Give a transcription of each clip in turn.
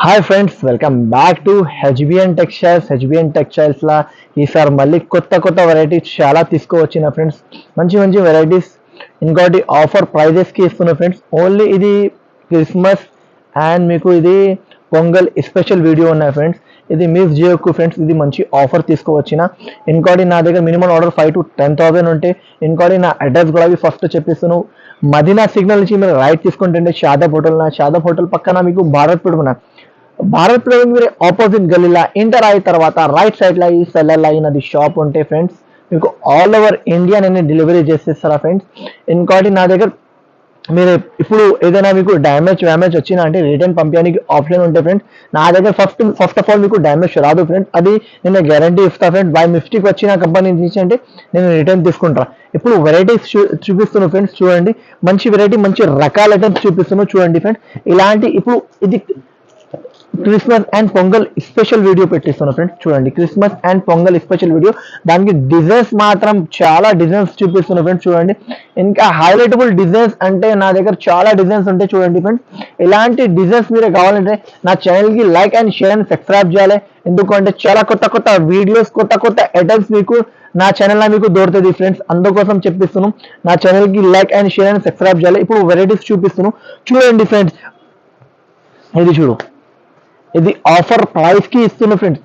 Hi friends, welcome back to HBN textiles. HBN టెక్స్టైల్స్లో ఈసారి మళ్ళీ కొత్త వెరైటీస్ చాలా తీసుకువచ్చిన ఫ్రెండ్స్. మంచి మంచి వెరైటీస్, ఇంకోటి ఆఫర్ ప్రైజెస్కి ఇస్తున్న ఫ్రెండ్స్. ఓన్లీ ఇది క్రిస్మస్ అండ్ మీకు ఇది పొంగల్ స్పెషల్ వీడియో ఉన్నాయి ఫ్రెండ్స్. ఇది మిస్ చేయకు ఫ్రెండ్స్, ఇది మంచి ఆఫర్ తీసుకువచ్చిన. ఇంకోటి నా దగ్గర మినిమం ఆర్డర్ 5,000 to 10,000 ఉంటే. ఇంకోటి నా అడ్రస్ కూడా ఫస్ట్ చెప్పిస్తున్నాను. మదీనా సిగ్నల్ నుంచి మీరు రైట్ తీసుకుంటుంటే షాదాబ్ హోటల్, నా షాదాబ్ హోటల్ పక్కన మీకు భారత్ పెట్టుకున్నా. భారత్ మీరు ఆపోజిట్ గల్లీలా ఎంటర్ అయిన తర్వాత రైట్ సైడ్ లో ఈ సెల్లర్ అయినది షాప్ ఉంటే ఫ్రెండ్స్, మీకు ఆల్ ఓవర్ ఇండియా నేను డెలివరీ చేసేస్తారా ఫ్రెండ్స్. ఇంకోటి నా దగ్గర మీరు ఇప్పుడు ఏదైనా మీకు డ్యామేజ్ వచ్చినా అంటే రిటర్న్ పంపించడానికి ఆప్షన్ ఉంటే ఫ్రెండ్స్. నా దగ్గర ఫస్ట్ ఆఫ్ ఆల్ మీకు డ్యామేజ్ రాదు ఫ్రెండ్స్, అది నేను గ్యారంటీ ఇస్తా ఫ్రెండ్స్. బై మిస్టేక్ వచ్చిన కంపెనీ నుంచి అంటే నేను రిటర్న్ తీసుకుంటా. ఇప్పుడు వెరైటీస్ చూపిస్తున్నాను ఫ్రెండ్స్, చూడండి. మంచి వెరైటీ, మంచి రకాల ఐటమ్స్ చూపిస్తున్నాను చూడండి ఫ్రెండ్స్. ఇలాంటి ఇప్పుడు ఇది Christmas and Pongal special video పెట్టిస్తున్నాను ఫ్రెండ్స్. చూడండి, Christmas and Pongal special video. దానికి డిజైన్స్ మాత్రం చాలా డిజైన్స్ చూపిస్తున్నాను ఫ్రెండ్స్. చూడండి, ఇంకా హైలైటబుల్ డిజైన్స్ అంటే నా దగ్గర చాలా డిజైన్స్ ఉంటాయి చూడండి ఫ్రెండ్స్. ఇలాంటి డిజైన్స్ మీరు కావాలంటే నా ఛానల్కి like and share and subscribe చేయాలి. ఎందుకంటే చాలా కొత్త వీడియోస్, కొత్త ఐటమ్స్ మీకు నా ఛానల్లో మీకు దొరుకుతుంది ఫ్రెండ్స్. అందుకోసం చెప్పిస్తున్నాను, నా ఛానల్కి like and share and subscribe చేయాలి. ఇప్పుడు వెరైటీస్ చూపిస్తున్నాను చూడండి ఫ్రెండ్స్. ఇది చూడు, ఇది ఆఫర్ ప్రైస్ కి ఇస్తున్న ఫ్రెండ్స్.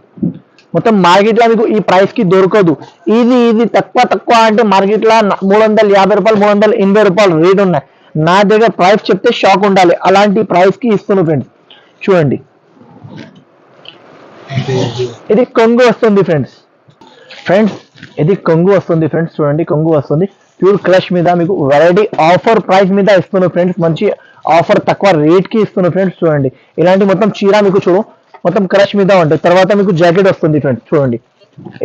మొత్తం మార్కెట్ లో మీకు ఈ ప్రైస్ కి దొరకదు. ఇది తక్కువ అంటే మార్కెట్ లో 350 రూపాయలు, 380 రూపాయలు రేట్ ఉన్నాయి. నా దగ్గర ప్రైస్ చెప్తే షాక్ ఉండాలి, అలాంటి ప్రైస్ కి ఇస్తున్న ఫ్రెండ్స్. చూడండి, ఇది కొంగు వస్తుంది ఫ్రెండ్స్. ఇది కొంగు వస్తుంది ఫ్రెండ్స్. చూడండి, కొంగు వస్తుంది ప్యూర్ క్రష్ మీద మీకు వెరైటీ ఆఫర్ ప్రైస్ మీద ఇస్తున్న ఫ్రెండ్స్. మంచి ఆఫర్ తక్కువ రేట్ కి ఇస్తున్న ఫ్రెండ్స్. చూడండి, ఇలాంటి మొత్తం చీర మీకు చూడు మొత్తం క్రష్ మీద ఉంటుంది. తర్వాత మీకు జాకెట్ వస్తుంది ఫ్రెండ్స్. చూడండి,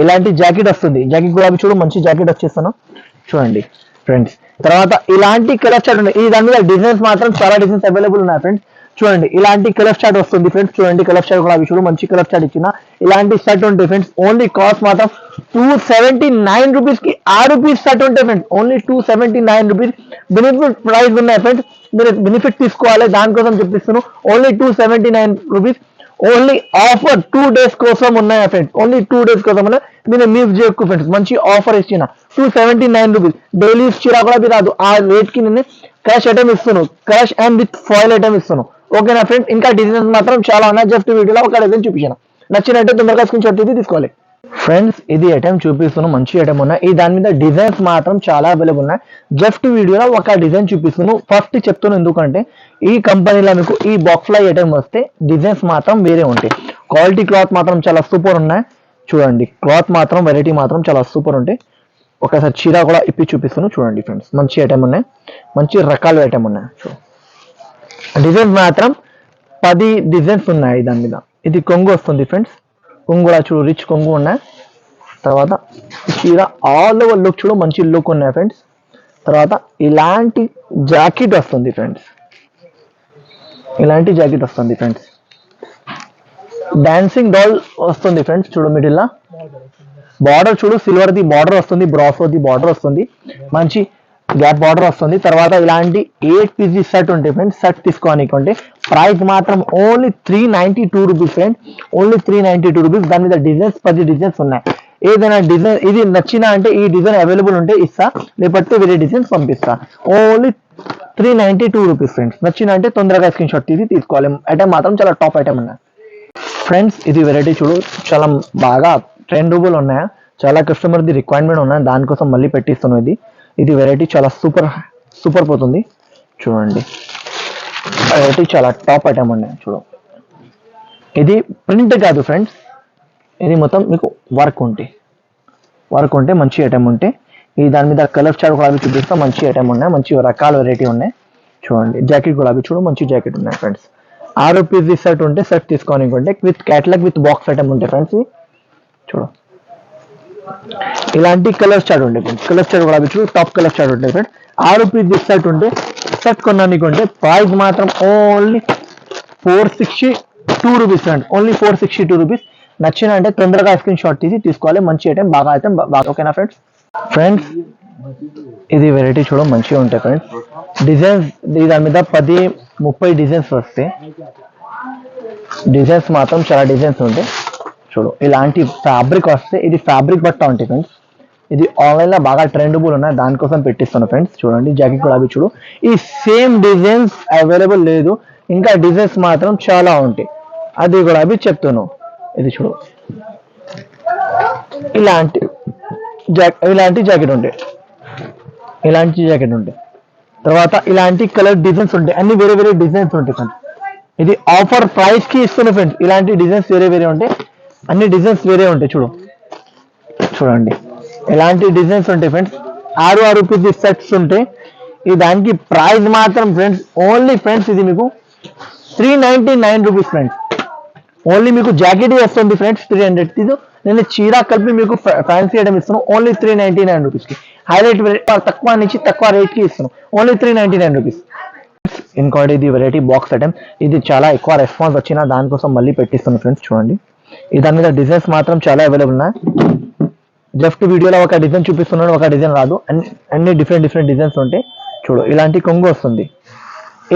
ఇలాంటి జాకెట్ వస్తుంది. జాకెట్ కూడా చూడు, మంచి జాకెట్ వచ్చేస్తాను చూడండి ఫ్రెండ్స్. తర్వాత ఇలాంటి కలర్ చార్ట్ ఉంది. ఈ దాని మీద డిజైన్స్ మాత్రం చాలా డిజైన్స్ అవైలబుల్ ఉన్నాయి ఫ్రెండ్స్. చూడండి, ఇలాంటి కలర్ చార్ట్ వస్తుంది ఫ్రెండ్స్. చూడండి, కలర్ చార్ట్ కూడా చూడు, మంచి కలర్ చార్ట్ ఇచ్చిన. ఇలాంటి షర్ట్ ఉంటాయి ఫ్రెండ్స్. ఓన్లీ కాస్ట్ మాత్రం 279 రూపీస్ కి 6 రూపీస్ షర్ట్ ఉంటాయి friends. Only 279 rupees benefit price ఉన్నాయి ఫ్రెండ్స్. మీరు బెనిఫిట్ తీసుకోవాలి, దానికోసం చెప్పిస్తున్నాను. Only 279 rupees. Only offer 2 days కోసం ఉన్నాయా ఫ్రెండ్స్. ఓన్లీ 2 days కోసం ఉన్నాయి. మీరు మిస్ చేయకు ఫ్రెండ్స్. మంచి ఆఫర్ ఇచ్చిన 279 రూపీస్. డైలీ చీరా కూడా మీరు రాదు ఆ రేట్ కి నేను క్యాష్ ఐటమ్ ఇస్తున్నాను. Cash and with foil item ఇస్తున్నాను. ఓకేనా ఫ్రెండ్స్. ఇంకా డిజైన్స్ మాత్రం చాలా ఉన్నాయి. జస్ట్ వీడియోలో ఒక డిజైన్ చూపించాను. నచ్చినట్టే తొందరగా స్క్రీన్ షాట్ తీసుకోవాలి ఫ్రెండ్స్. ఇది ఐటమ్ చూపిస్తున్నాను, మంచి ఐటమ్ ఉన్నాయి. ఈ దాని మీద డిజైన్స్ మాత్రం చాలా అవైలబుల్ ఉన్నాయి. జస్ట్ వీడియోలో ఒక డిజైన్ చూపిస్తున్నాను. ఫస్ట్ చెప్తున్నాను ఎందుకంటే ఈ కంపెనీలో మీకు ఈ బాక్స్ లో ఐటమ్ వస్తే డిజైన్స్ మాత్రం వేరే ఉంటాయి. క్వాలిటీ క్లాత్ మాత్రం చాలా సూపర్ ఉన్నాయి. చూడండి, క్లాత్ మాత్రం వెరైటీ మాత్రం చాలా సూపర్ ఉంటాయి. ఒకసారి చీర కూడా ఇప్పి చూపిస్తున్నాను చూడండి ఫ్రెండ్స్. మంచి ఐటమ్ ఉన్నాయి, మంచి రకాల ఐటమ్ ఉన్నాయి. డిజైన్స్ మాత్రం 10 డిజైన్స్ ఉన్నాయి దాని మీద. ఇది కొంగు వస్తుంది ఫ్రెండ్స్. కొంగు కూడా చూడు, రిచ్ కొంగు ఉన్నాయి. తర్వాత చీర ఆల్ ఓవర్ లుక్ చూడు, మంచి లుక్ ఉన్నాయి ఫ్రెండ్స్. తర్వాత ఇలాంటి జాకెట్ వస్తుంది ఫ్రెండ్స్. ఇలాంటి జాకెట్ వస్తుంది ఫ్రెండ్స్. డాన్సింగ్ డాల్ వస్తుంది ఫ్రెండ్స్. చూడు, మిడిల్ బార్డర్ చూడు, సిల్వర్ ది బార్డర్ వస్తుంది, బ్రాసో ది బార్డర్ వస్తుంది, మంచి గ్యాప్ బార్డర్ వస్తుంది. తర్వాత ఇలాంటి 8 pieces షర్ట్ ఉంటాయి ఫ్రెండ్స్. షర్ట్ తీసుకోవాలంటే ప్రైస్ మాత్రం only 392 rupees friends. Only 392 rupees. దాని మీద డిజైన్స్ 10 డిజైన్స్ ఉన్నాయి. ఏదైనా డిజైన్ ఇది నచ్చినా అంటే ఈ డిజైన్ అవైలబుల్ ఉంటే ఇస్తా, లేకపోతే వేరే డిజైన్స్ పంపిస్తా. Only 392 rupees friends. నచ్చినా అంటే తొందరగా స్క్రీన్ షాట్ తీసుకోవాలి. ఐటమ్ మాత్రం చాలా టాప్ ఐటమ్ ఉన్నాయి ఫ్రెండ్స్. ఇది వెరైటీ చూడు, చాలా బాగా ట్రెండబుల్ ఉన్నాయి. చాలా కస్టమర్ది రిక్వైర్మెంట్ ఉన్నాయి, దానికోసం మళ్ళీ పెట్టిస్తున్నాను. ఇది వెరైటీ చాలా సూపర్ పోతుంది. చూడండి, వెరైటీ చాలా టాప్ ఐటమ్ ఉన్నాయి. చూడు, ఇది ప్రింట్ కాదు ఫ్రెండ్స్, ఇది మొత్తం మీకు వర్క్ ఉంటే మంచి ఐటమ్ ఉంటే. ఈ దాని మీద కలర్ చార్ట్ కూడా చూపిస్తా. మంచి ఐటమ్ ఉన్నాయి, మంచి రకాల వెరైటీ ఉన్నాయి. చూడండి, జాకెట్ కూడా చూడు, మంచి జాకెట్ ఉన్నాయి ఫ్రెండ్స్. 6 రూపీస్ షర్ట్ ఉంటే షర్ట్ తీసుకోవాలనుకుంటే with catalogue with box item ఉంటాయి ఫ్రెండ్స్. చూడు, ఇలాంటి కలర్ చార్ట్ ఉంటాయి ఫ్రెండ్స్. కలర్ చార్ట్ కూడా చూడు, టాప్ కలర్ చార్ట్ ఉంటాయి ఫ్రెండ్స్. 6 రూపీస్ షర్ట్ ఉంటే షర్ట్ కొనాలనుకుంటే ప్రైస్ మాత్రం only 462 rupees friends. Only 462 rupees. నచ్చిన అంటే తొందరగా స్క్రీన్ షాట్ తీసుకోవాలి. మంచి ఐటమ్, బాగా ఐటమ్, బాగా. ఓకేనా ఫ్రెండ్స్. ఇది వెరైటీ చూడ మంచిగా ఉంటాయి ఫ్రెండ్స్. డిజైన్స్ దాని మీద 10-30 డిజైన్స్ వస్తాయి. డిజైన్స్ మాత్రం చాలా డిజైన్స్ ఉంటాయి చూడు. ఇలాంటి ఫ్యాబ్రిక్ వస్తే ఇది ఫ్యాబ్రిక్ బట్ట ఉంటాయి ఫ్రెండ్స్. ఇది ఆన్లైన్లో బాగా ట్రెండబుల్ ఉన్నాయి, దానికోసం పెట్టిస్తాను ఫ్రెండ్స్. చూడండి జాకెట్ కూడా అవి చూడు. ఈ సేమ్ డిజైన్స్ అవైలబుల్ లేదు, ఇంకా డిజైన్స్ మాత్రం చాలా ఉంటాయి, అది కూడా అవి చెప్తాను. ఇది చూడు, ఇలాంటి ఇలాంటి జాకెట్ ఉంటాయి, ఇలాంటి జాకెట్ ఉంటాయి. తర్వాత ఇలాంటి కలర్ డిజైన్స్ ఉంటాయి, అన్ని వేరే వేరే డిజైన్స్ ఉంటాయి ఫ్రెండ్స్. ఇది ఆఫర్ ప్రైస్ కి ఇస్తున్నాను ఫ్రెండ్స్. ఇలాంటి డిజైన్స్ వేరే వేరే ఉంటాయి, అన్ని డిజైన్స్ వేరే ఉంటాయి చూడు. చూడండి ఇలాంటి డిజైన్స్ ఉంటాయి ఫ్రెండ్స్. 6 రూపీస్ సెట్స్ ఉంటాయి. ఈ దానికి ప్రైస్ మాత్రం ఫ్రెండ్స్ ఓన్లీ ఫ్రెండ్స్ ఇది మీకు 399 రూపీస్ ఫ్రెండ్స్. ఓన్లీ మీకు జాకెట్ వస్తుంది ఫ్రెండ్స్ 300. ఇది నేను చీర కలిపి మీకు ఫ్యాన్సీ ఐటమ్ ఇస్తున్నాను ఓన్లీ 399 రూపీస్కి. హైలైట్ తక్కువ నుంచి తక్కువ రేట్కి ఇస్తున్నాను ఓన్లీ 399 రూపీస్. ఇంకోటి ఇది వెరైటీ బాక్స్ ఐటమ్, ఇది చాలా ఎక్కువ రెస్పాన్స్ వచ్చిన దానికోసం మళ్ళీ పెట్టిస్తున్నాను ఫ్రెండ్స్. చూడండి ఈ దాని మీద డిజైన్స్ మాత్రం చాలా అవైలబుల్ ఉన్నాయి. జస్ట్ వీడియోలో ఒక డిజైన్ చూపిస్తున్నాను, ఒక డిజైన్ రాదు, అన్ని డిఫరెంట్ డిఫరెంట్ డిజైన్స్ ఉంటాయి చూడు. ఇలాంటి కొంగు వస్తుంది,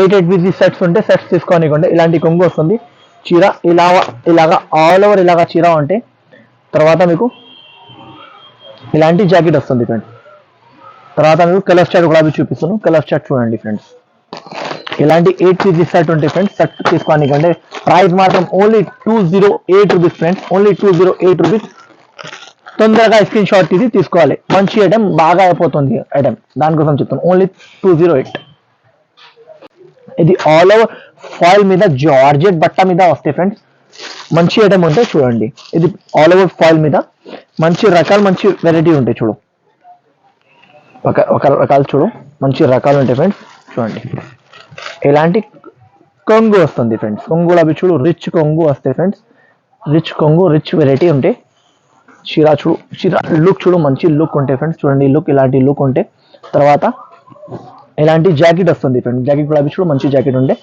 8 పీసెస్ సెట్స్ ఉంటే సెట్స్ తీసుకోనివ్వండి. ఇలాంటి కొంగు వస్తుంది, చీర ఇలాగా ఆల్ ఓవర్ ఇలాగా చీర ఉంటే. తర్వాత మీకు ఇలాంటి జాకెట్ వస్తుంది ఫ్రెండ్స్. తర్వాత మీకు కలర్ చార్ట్ కూడా చూపిస్తాను. కలర్ చార్ట్ చూడండి ఫ్రెండ్స్. ఇలాంటి 8 పీసెస్ సెట్ ఉంటాయి ఫ్రెండ్స్. సెట్ తీసుకోనికంటే ప్రైస్ మాత్రం only 208 rupees friends, only 208 rupees. తొందరగా స్క్రీన్ షాట్ తీసి తీసుకోవాలి, మంచి ఐటమ్, బాగా అయిపోతుంది ఐటమ్, దానికోసం చెప్తాను ఓన్లీ 208. ఇది ఆల్ ఓవర్ ఫాయిల్ మీద జార్జెట్ బట్ట మీద వస్తాయి ఫ్రెండ్స్. మంచి ఐటమ్ ఉంటాయి చూడండి. ఇది ఆల్ ఓవర్ ఫాయిల్ మీద మంచి రకాలు, మంచి వెరైటీ ఉంటాయి చూడు. ఒక రకాలు చూడు, మంచి రకాలు ఉంటాయి ఫ్రెండ్స్. చూడండి ఇలాంటి కొంగు వస్తుంది ఫ్రెండ్స్. కొంగులు అవి చూడు, రిచ్ కొంగు వస్తాయి ఫ్రెండ్స్. రిచ్ కొంగు, రిచ్ వెరైటీ ఉంటాయి. చీర చూడు, చీర లుక్ చూడు, మంచి లుక్ ఉంటాయి ఫ్రెండ్స్. చూడండి లుక్, ఇలాంటి లుక్ ఉంటాయి. తర్వాత ఇలాంటి జాకెట్ వస్తుంది ఫ్రెండ్స్. జాకెట్ కూడా అవి చూడు, మంచి జాకెట్ ఉంటాయి.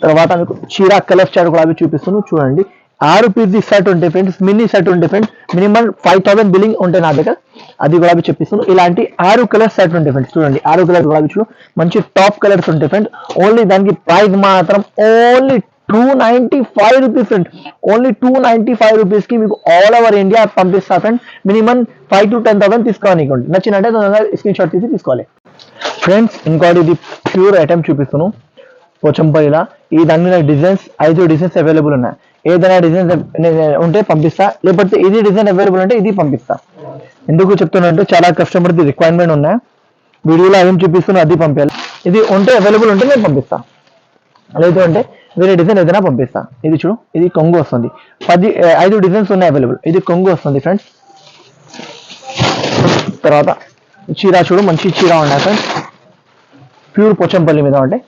తర్వాత మీకు చీర కలర్ చార్ట్ కూడా అవి చూపిస్తున్నాను చూడండి. 6 పీసెస్ సెట్ ఉంటాయి ఫ్రెండ్స్, మినీ సెట్ ఉంటాయి ఫ్రెండ్స్. మినిమం 5000 బిల్లింగ్ ఉంటాయి నా దగ్గర, అది కూడా అవి చెప్పిస్తున్నాను. ఇలాంటి 6 కలర్ సెట్ ఉంటాయి ఫ్రెండ్స్. చూడండి 6 కలర్స్ కూడా అవి చూడు, మంచి టాప్ కలర్స్ ఉంటాయి ఫ్రెండ్స్. ఓన్లీ దానికి ప్రైస్ మాత్రం ఓన్లీ 295 రూపీస్ ఫ్రెండ్స్. ఓన్లీ 295 రూపీస్కి మీకు ఆల్ ఓవర్ ఇండియా పంపిస్తా ఫ్రెండ్స్. Minimum 5 to 10,000 తీసుకోనివ్వండి. నచ్చినట్టే తొందరగా స్క్రీన్ షాట్ తీసి తీసుకోవాలి ఫ్రెండ్స్. ఇంకోటి ఇది ప్యూర్ ఐటమ్ చూపిస్తున్నాను పోచంపల్లిలా. ఈ దాని మీద డిజైన్స్ 5 డిజైన్స్ అవైలబుల్ ఉన్నాయి. ఏదైనా డిజైన్ ఉంటే పంపిస్తా, లేకపోతే ఇది డిజైన్ అవైలబుల్ ఉంటే ఇది పంపిస్తా. ఎందుకు చెప్తున్నా, చాలా కస్టమర్ది రిక్వైర్మెంట్ ఉన్నాయి. వీడియోలో ఏం చూపిస్తున్నా అది పంపించాలి. ఇది ఉంటే అవైలబుల్ ఉంటే నేను పంపిస్తా, లేదు అంటే వేరే డిజైన్ ఏదైనా పంపిస్తా. ఇది చూడు, ఇది కొంగు వస్తుంది. 5 డిజైన్స్ ఉన్నాయి అవైలబుల్. ఇది కొంగు వస్తుంది ఫ్రెండ్స్. తర్వాత చీర చూడు, మంచి చీర ఉన్నాయి ఫ్రెండ్స్. ప్యూర్ పోచంపల్లి మీద ఉంటాయి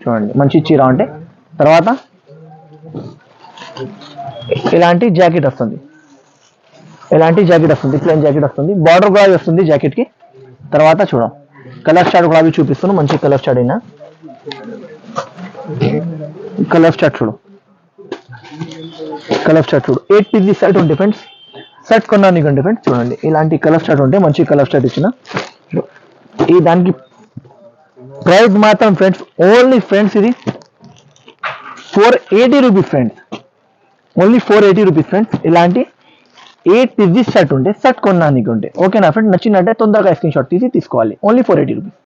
చూడండి, మంచి చీర ఉంటాయి. తర్వాత ఇలాంటి జాకెట్ వస్తుంది, ఇలాంటి జాకెట్ వస్తుంది, ప్లెయిన్ జాకెట్ వస్తుంది. బార్డర్ కూడా వస్తుంది జాకెట్కి. తర్వాత చూడ కలర్ చార్ట్ కూడా అవి చూపిస్తున్నాను, మంచి కలర్ చార్ట్ అయినా. కలర్ చార్ట్ చూడు, కలర్ చార్ట్ చూడు. 8 పీసెస్ సెట్ ఉంటాయి ఫ్రెండ్స్. సెట్ కొన్నాను ఇవ్వండి ఫ్రెండ్స్. చూడండి ఇలాంటి కలర్ చార్ట్ ఉంటాయి, మంచి కలర్ చార్ట్ ఇచ్చిన. ఈ దానికి ప్రైస్ మాత్రం ఫ్రెండ్స్ ఓన్లీ ఫ్రెండ్స్ ఇది 480 rupees friends, only 480 rupees friends. ఇలాంటి 8 పీసెస్ సెట్ ఉంటే సెట్ కొన్నానికి ఉంటే ఓకేనా ఫ్రెండ్. నచ్చినట్టే తొందరగా స్క్రీన్ షాట్ తీసి తీసుకోవాలి. Only 480 rupees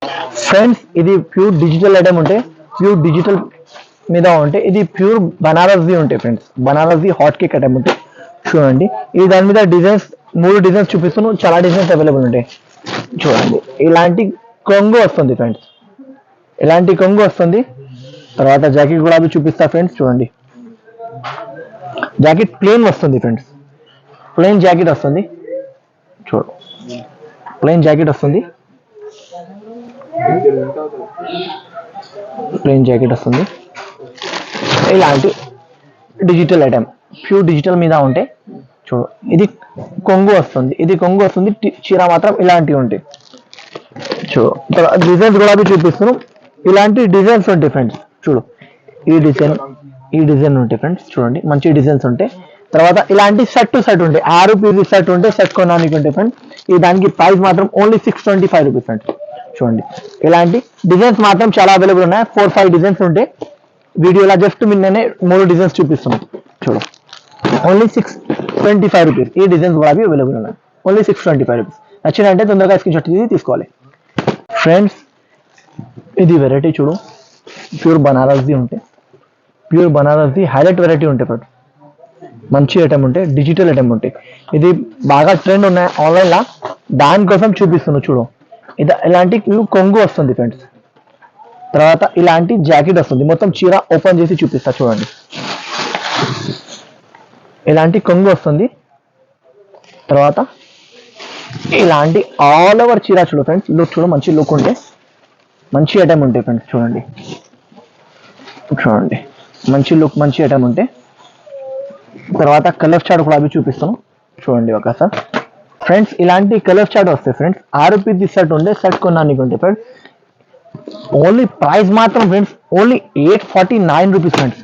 friends. ఇది ప్యూర్ డిజిటల్ ఐటమ్ ఉంటే, ప్యూర్ డిజిటల్ మీద ఉంటే, ఇది ప్యూర్ బనారస్ది ఉంటాయి ఫ్రెండ్స్. బనారస్ది హాట్ కేక్ ఐటమ్ ఉంటే చూడండి. ఈ దాని మీద డిజైన్స్ 3 డిజైన్స్ చూపిస్తున్నాను, చాలా డిజైన్స్ అవైలబుల్ ఉంటాయి చూడండి. ఇలాంటి కొంగు వస్తుంది ఫ్రెండ్స్, ఇలాంటి కొంగు వస్తుంది. తర్వాత జాకెట్ కూడా అవి చూపిస్తా ఫ్రెండ్స్. చూడండి జాకెట్ ప్లెయిన్ వస్తుంది ఫ్రెండ్స్, ప్లెయిన్ జాకెట్ వస్తుంది చూడు, ప్లెయిన్ జాకెట్ వస్తుంది, ప్లెయిన్ జాకెట్ వస్తుంది. ఇలాంటి డిజిటల్ ఐటమ్, ప్యూర్ డిజిటల్ మీద ఉంటే చూడు. ఇది కొంగు వస్తుంది, ఇది కొంగు వస్తుంది. చీర మాత్రం ఇలాంటివి ఉంటాయి చూడు. డిజైన్స్ కూడా అవి చూపిస్తున్నాను. ఇలాంటి డిజైన్స్ ఉంటాయి ఫ్రెండ్స్ చూడు. ఈ డిజైన్ ఉంటాయి ఫ్రెండ్స్ చూడండి, మంచి డిజైన్స్ ఉంటాయి. తర్వాత ఇలాంటి సెట్ టు సెట్ ఉంటాయి. 6 పీసెస్ సెట్ ఉంటే సెట్ కొనడానికి ఉంటాయి ఫ్రెండ్స్. ఈ దానికి ప్రైస్ మాత్రం ఓన్లీ 625 రూపీస్ ఫ్రెండ్స్. చూడండి ఇలాంటి డిజైన్స్ మాత్రం చాలా అవైలబుల్ ఉన్నాయి. 4-5 డిజైన్స్ ఉంటాయి. వీడియోలో జస్ట్ నిన్ననే 3 డిజైన్స్ చూపిస్తున్నాం. చూడు ఓన్లీ 625 రూపీస్. ఈ డిజైన్స్ కూడా అవి అవైలబుల్ ఉన్నాయి. Only 625 rupees. నచ్చినంటే తొందరగా స్క్రీన్ షాట్ తీసి తీసుకోవాలి ఫ్రెండ్స్. ఇది వెరైటీ చూడు, ప్యూర్ బనారస్ది ఉంటే, ప్యూర్ బనారస్ది హైలైట్ వెరైటీ ఉంటాయి ఫ్రెండ్స్. మంచి ఐటమ్ ఉంటాయి, డిజిటల్ ఐటమ్ ఉంటాయి. ఇది బాగా ట్రెండ్ ఉన్నాయి ఆన్లైన్లో, దానికోసం చూపిస్తున్నాను చూడు. ఇది ఇలాంటి కొంగు వస్తుంది ఫ్రెండ్స్. తర్వాత ఇలాంటి జాకెట్ వస్తుంది, మొత్తం చీర ఓపెన్ చేసి చూపిస్తా చూడండి. ఇలాంటి కొంగు వస్తుంది. తర్వాత ఇలాంటి ఆల్ ఓవర్ చీర చూడు ఫ్రెండ్స్. లుక్ చూడు, మంచి లుక్ ఉంటే, మంచి ఐటమ్ ఉంటాయి ఫ్రెండ్స్. చూడండి చూడండి, మంచి లుక్, మంచి ఐటమ్ ఉంటే. తర్వాత కలర్ చార్ట్ కూడా అవి చూపిస్తాను చూడండి ఒకసారి ఫ్రెండ్స్. ఇలాంటి కలర్ చార్ట్ వస్తాయి ఫ్రెండ్స్. 6 రూపీస్ సెట్ ఉంటే సెట్ కొన్నానికి ఉంటాయి ఫ్రెండ్స్. ఓన్లీ ప్రైస్ మాత్రం friends only 849 rupees friends.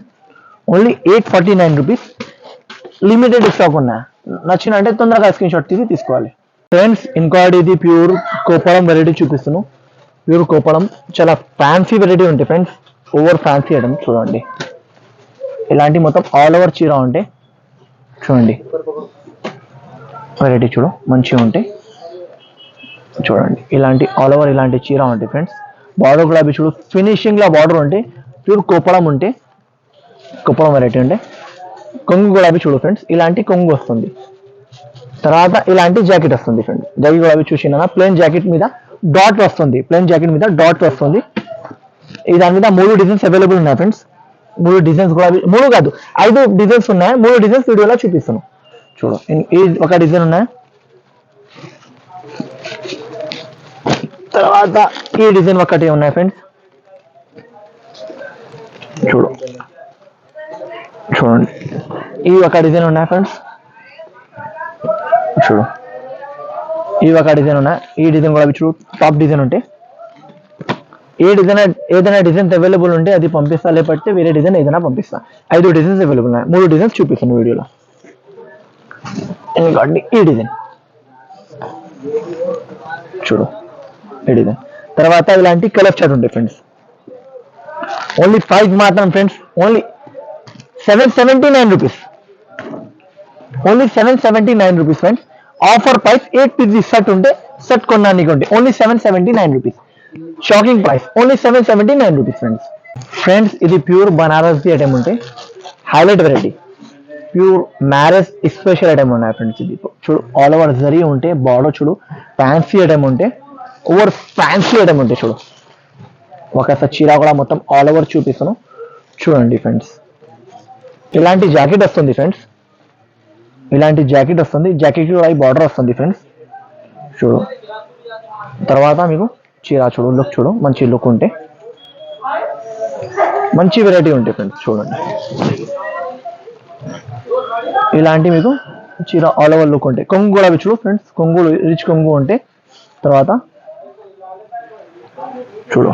Only 849 rupees. Limited stock ఉన్నాయి. నచ్చిన అంటే తొందరగా స్క్రీన్ షాట్ తీసి తీసుకోవాలి ఫ్రెండ్స్. ఇంకోటి ఇది ప్యూర్ కోపడం వెరైటీ చూపిస్తున్నాను. ప్యూర్ కోపడం చాలా ఫ్యాన్సీ వెరైటీ ఉంటాయి ఫ్రెండ్స్. ఓవర్ ఫ్యాన్సీ ఐటమ్ చూడండి. ఇలాంటి మొత్తం ఆల్ ఓవర్ చీర ఉంటాయి చూడండి. వెరైటీ చూడు, మంచిగా ఉంటాయి చూడండి. ఇలాంటి ఆల్ ఓవర్ ఇలాంటి చీర ఉంటాయి ఫ్రెండ్స్. బార్డర్ కూడా అవి చూడు, ఫినిషింగ్లో బార్డర్ ఉంటే, ప్యూర్ కోపడం ఉంటే, కోపడం వెరైటీ ఉంటే. కొంగు కూడా అవి చూడు ఫ్రెండ్స్, ఇలాంటి కొంగు వస్తుంది. తర్వాత ఇలాంటి జాకెట్ వస్తుంది ఫ్రెండ్స్. జాకెట్ కూడా అవి చూసినా ప్లెయిన్ జాకెట్ మీద డాట్ వస్తుంది, ప్లెయిన్ జాకెట్ మీద డాట్ వస్తుంది. దాని మీద 3 డిజైన్స్ అవైలబుల్ ఉన్నాయి ఫ్రెండ్స్. 3 డిజైన్స్ కూడా 3 కాదు 5 డిజైన్స్ ఉన్నాయి. 3 డిజైన్స్ వీడియోలో చూపిస్తాను చూడు. ఈ ఒక డిజైన్ ఉన్నాయి. తర్వాత ఈ డిజైన్ ఒకటి ఉన్నాయి ఫ్రెండ్స్. చూడు చూడండి, ఈ ఒక డిజైన్ ఉన్నాయి ఫ్రెండ్స్. చూడు, ఈ ఒక డిజైన్ ఉన్నాయి. ఈ డిజైన్ కూడా చూడు, టాప్ డిజైన్ ఉంటాయి. ఏదైనా డిజైన్స్ అవైలబుల్ ఉంటే అది పంపిస్తా, లేకపోతే వేరే డిజైన్ ఏదైనా పంపిస్తా. 5 డిజైన్స్ అవైలబుల్ ఉన్నాయి. 3 డిజైన్స్ చూపిస్తాను వీడియోలో. ఎందుకంటే ఈ డిజైన్ చూడు, ఈ డిజైన్. తర్వాత ఇలాంటి కలర్ చార్ట్ ఉంటాయి ఫ్రెండ్స్. ఓన్లీ 5 మాత్రం friends. Only 779 rupees. Only 779 rupees friends. Offer price 8 piece set ఉంటే సెట్ కొన్నానికి ఉంటే only 779 rupees. Shocking price only 779 rupees friends. Friends ఇది ప్యూర్ బనారస్ది ఐటమ్ ఉంటే, highlight variety, pure marriage special item ఉన్నాయి friends. ఇది చూడు, ఆల్ ఓవర్ జరీ ఉంటే, బార్డర్ చూడు, ఫ్యాన్సీ ఐటమ్ ఉంటే, ఓవర్ ఫ్యాన్సీ ఐటమ్ ఉంటే చూడు. ఒకసారి చీర కూడా మొత్తం ఆల్ ఓవర్ చూపిస్తాను చూడండి ఫ్రెండ్స్. ఇలాంటి జాకెట్ వస్తుంది ఫ్రెండ్స్. ఇలాంటి జాకెట్ వస్తుంది. జాకెట్ కూడా బార్డర్ వస్తుంది ఫ్రెండ్స్. చూడు, తర్వాత మీకు చీర చూడు, లుక్ చూడు, మంచి లుక్ ఉంటే, మంచి వెరైటీ ఉంటాయి ఫ్రెండ్స్. చూడండి, ఇలాంటి మీకు చీర ఆల్ ఓవర్ లుక్ ఉంటాయి. కొంగు కూడా చూడు ఫ్రెండ్స్, కొంగు రిచ్ కొంగు ఉంటే. తర్వాత చూడు,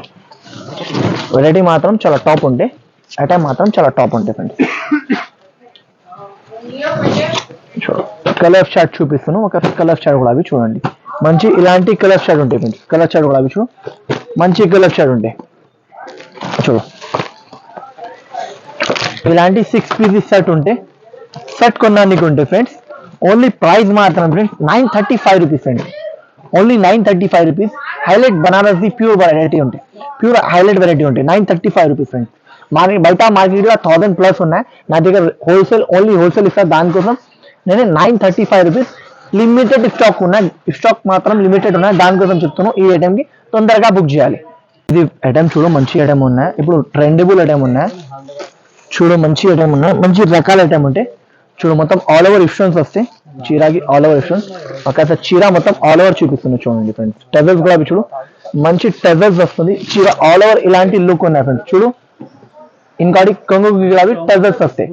వెరైటీ మాత్రం చాలా టాప్ ఉంటాయి. ఐటమ్ మాత్రం చాలా టాప్ ఉంటాయి ఫ్రెండ్స్. చూడు, కలర్ చార్ట్ చూపిస్తాను. ఒక కలర్ చార్ట్ కూడా అవి చూడండి. మంచి ఇలాంటి కలర్ చార్ట్ ఉంటాయి ఫ్రెండ్స్. కలర్ చార్ట్ కూడా అవి చూడు, మంచి కలర్ చార్ట్ ఉంటాయి చూడు. ఇలాంటి 6 పీసెస్ సెట్ ఉంటే సెట్ కొన్నానికి ఉంటాయి ఫ్రెండ్స్. ఓన్లీ ప్రైస్ మాత్రం ఫ్రెండ్స్ 935 రూపీస్ అండి. Only 935 rupees. హైలైట్ బనారస్ది ప్యూర్ వెరైటీ ఉంటాయి, ప్యూర్ హైలైట్ వెరైటీ ఉంటాయి. 935 రూపీస్ ఫ్రెండ్స్. బయట మార్కెట్లో 1000+ ఉన్నాయి. నా దగ్గర హోల్సేల్, ఓన్లీ హోల్సేల్ ఇస్తాను. దానికోసం నేను 935 రూపీస్. లిమిటెడ్ స్టాక్ ఉన్నాయి, స్టాక్ మాత్రం లిమిటెడ్ ఉన్నాయి. దానికోసం చెప్తున్నాను, ఈ ఐటమ్కి తొందరగా బుక్ చేయాలి. ఇది ఐటమ్ చూడు, మంచి ఐటమ్ ఉన్నాయి. ఇప్పుడు ట్రెండబుల్ ఐటమ్ ఉన్నాయి చూడు, మంచి ఐటమ్ ఉన్నాయి, మంచి రకాల ఐటమ్ ఉంటాయి చూడు. మొత్తం ఆల్ ఓవర్ ఇఫ్షన్స్ వస్తాయి చీరకి, ఆల్ ఓవర్ ఇఫ్షన్స్. ఒకసారి చీర మొత్తం ఆల్ ఓవర్ చూపిస్తుంది చూడండి ఫ్రెండ్స్. టెజల్స్ కూడా చూడు, మంచి టెజల్స్ వస్తుంది చీర ఆల్ ఓవర్. ఇలాంటి లుక్ ఉన్నాయి ఫ్రెండ్స్. చూడు, ఇంకోటి కొంగు అవి టెజల్స్ వస్తాయి